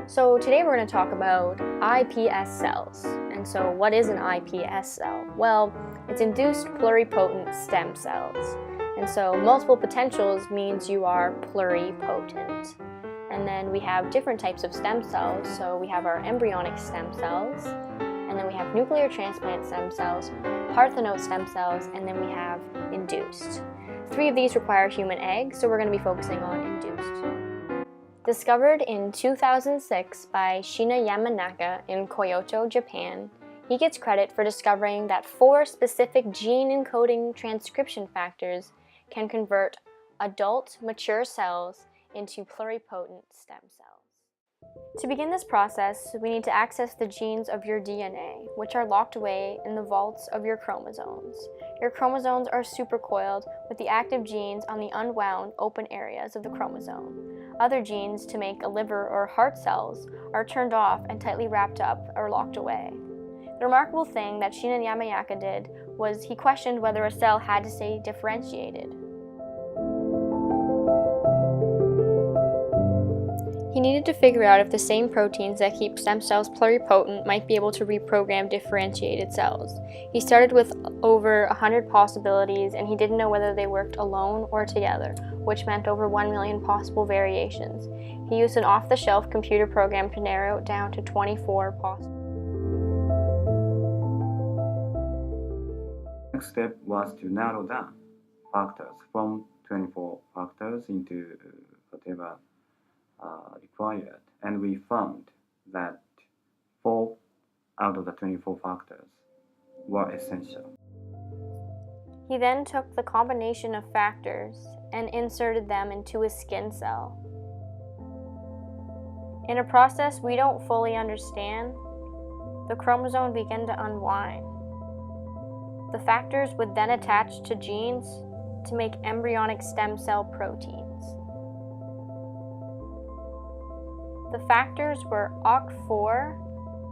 So today we're going to talk about iPS cells. And so what is an iPS cell? Well, it's induced pluripotent stem cells. And so multiple potentials means you are pluripotent. And then we have different types of stem cells. So we have our embryonic stem cells, and then we have nuclear transplant stem cells, parthenoid stem cells, and then we have induced. 3 of these require human eggs, so we're going to be focusing on induced. Discovered in 2006 by Shinya Yamanaka in Kyoto, Japan, he gets credit for discovering that 4 specific gene-encoding transcription factors can convert adult, mature cells into pluripotent stem cells. To begin this process, we need to access the genes of your DNA, which are locked away in the vaults of your chromosomes. Your chromosomes are supercoiled with the active genes on the unwound open areas of the chromosome. Other genes to make a liver or heart cells are turned off and tightly wrapped up or locked away. The remarkable thing that Shinya Yamanaka did was he questioned whether a cell had to stay differentiated. He needed to figure out if the same proteins that keep stem cells pluripotent might be able to reprogram differentiated cells. He started with over 100 possibilities, and he didn't know whether they worked alone or together, which meant over 1 million possible variations. He used an off-the-shelf computer program to narrow it down to 24 possible. Next step was to narrow down factors from 24 factors into whatever required, and we found that 4 out of the 24 factors were essential. He then took the combination of factors and inserted them into a skin cell. In a process we don't fully understand, the chromosome began to unwind. The factors would then attach to genes to make embryonic stem cell proteins. The factors were OCT4,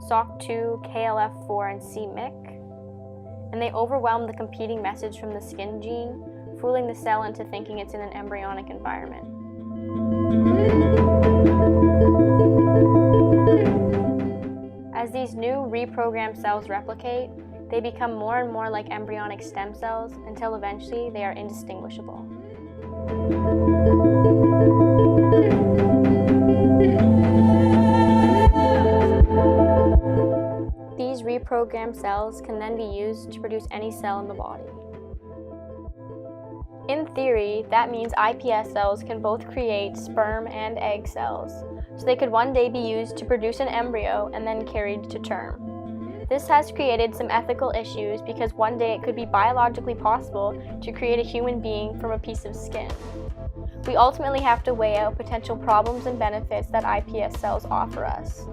SOC2, KLF4, and c-MYC, and they overwhelmed the competing message from the skin gene, fooling the cell into thinking it's in an embryonic environment. As these new reprogrammed cells replicate, they become more and more like embryonic stem cells until eventually they are indistinguishable. These reprogrammed cells can then be used to produce any cell in the body. In theory, that means iPS cells can both create sperm and egg cells, so they could one day be used to produce an embryo and then carried to term. This has created some ethical issues because one day it could be biologically possible to create a human being from a piece of skin. We ultimately have to weigh out potential problems and benefits that iPS cells offer us,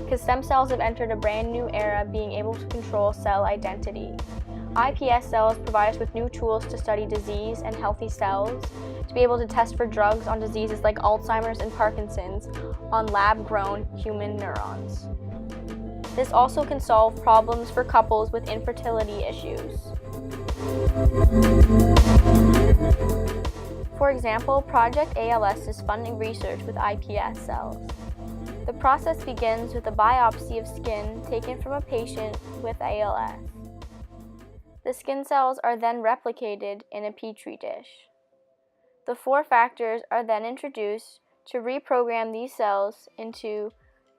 because stem cells have entered a brand new era being able to control cell identity. iPS cells provide us with new tools to study disease and healthy cells, to be able to test for drugs on diseases like Alzheimer's and Parkinson's on lab-grown human neurons. This also can solve problems for couples with infertility issues. For example, Project ALS is funding research with iPS cells. The process begins with a biopsy of skin taken from a patient with ALS. The skin cells are then replicated in a petri dish. The 4 factors are then introduced to reprogram these cells into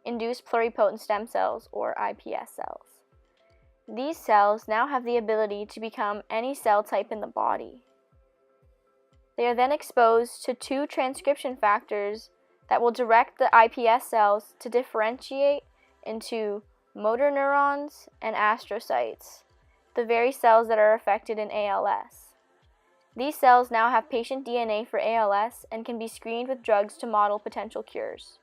induced pluripotent stem cells, or iPS cells. These cells now have the ability to become any cell type in the body. They are then exposed to 2 transcription factors that will direct the iPS cells to differentiate into motor neurons and astrocytes, the very cells that are affected in ALS. These cells now have patient DNA for ALS and can be screened with drugs to model potential cures.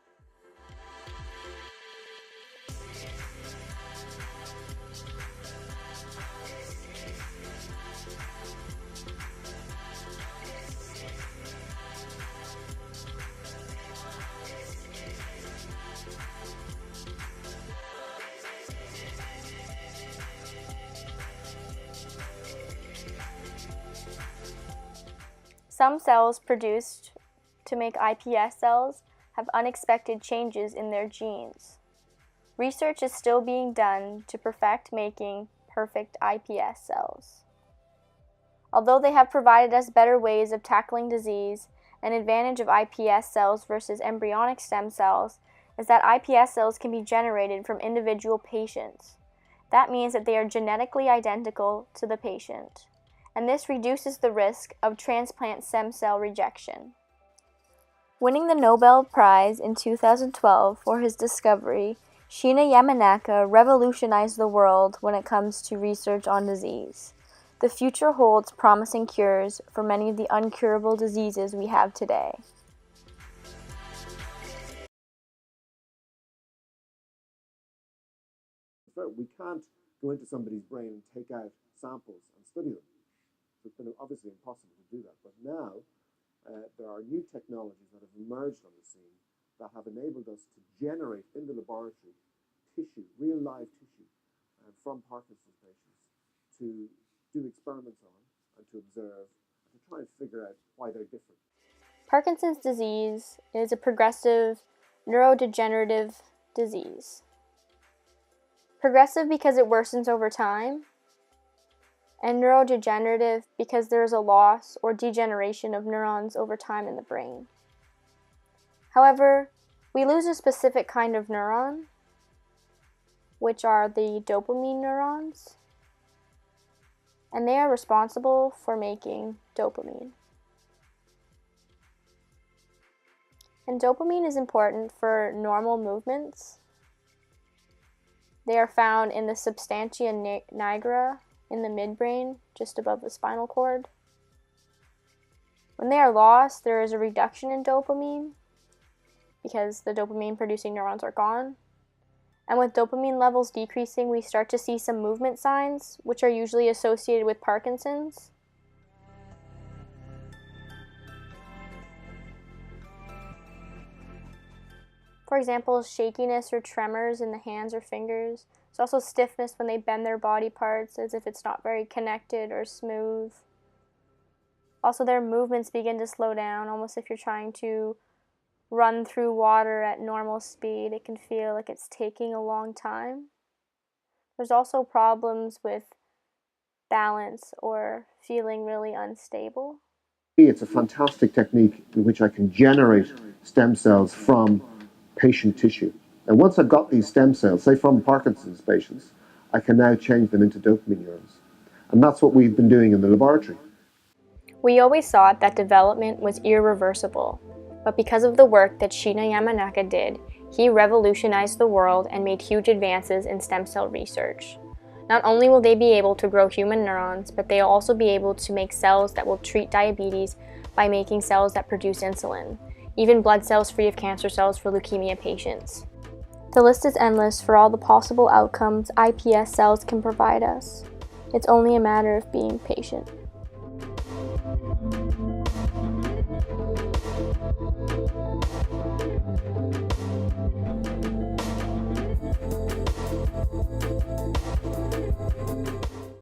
Some cells produced to make iPS cells have unexpected changes in their genes. Research is still being done to perfect making perfect iPS cells. Although they have provided us better ways of tackling disease, an advantage of iPS cells versus embryonic stem cells is that iPS cells can be generated from individual patients. That means that they are genetically identical to the patient, and this reduces the risk of transplant stem cell rejection. Winning the Nobel Prize in 2012 for his discovery, Shinya Yamanaka revolutionized the world when it comes to research on disease. The future holds promising cures for many of the uncurable diseases we have today. We can't go into somebody's brain and take out samples and study them. So it's been obviously impossible to do that. But now there are new technologies that have emerged on the scene that have enabled us to generate in the laboratory tissue, real live tissue from Parkinson's patients to do experiments on and to observe and to try and figure out why they're different. Parkinson's disease is a progressive neurodegenerative disease. Progressive because it worsens over time, and neurodegenerative because there is a loss or degeneration of neurons over time in the brain. However, we lose a specific kind of neuron, which are the dopamine neurons, and they are responsible for making dopamine. And dopamine is important for normal movements. They are found in the substantia nigra in the midbrain, just above the spinal cord. When they are lost, there is a reduction in dopamine because the dopamine producing neurons are gone. And with dopamine levels decreasing, we start to see some movement signs, which are usually associated with Parkinson's. For example, shakiness or tremors in the hands or fingers. There's also stiffness when they bend their body parts as if it's not very connected or smooth. Also, their movements begin to slow down, almost if you're trying to run through water at normal speed. It can feel like it's taking a long time. There's also problems with balance or feeling really unstable. It's a fantastic technique in which I can generate stem cells from patient tissue. And once I've got these stem cells, say from Parkinson's patients, I can now change them into dopamine neurons. And that's what we've been doing in the laboratory. We always thought that development was irreversible, but because of the work that Shinya Yamanaka did, he revolutionized the world and made huge advances in stem cell research. Not only will they be able to grow human neurons, but they'll also be able to make cells that will treat diabetes by making cells that produce insulin, even blood cells free of cancer cells for leukemia patients. The list is endless for all the possible outcomes iPS cells can provide us. It's only a matter of being patient.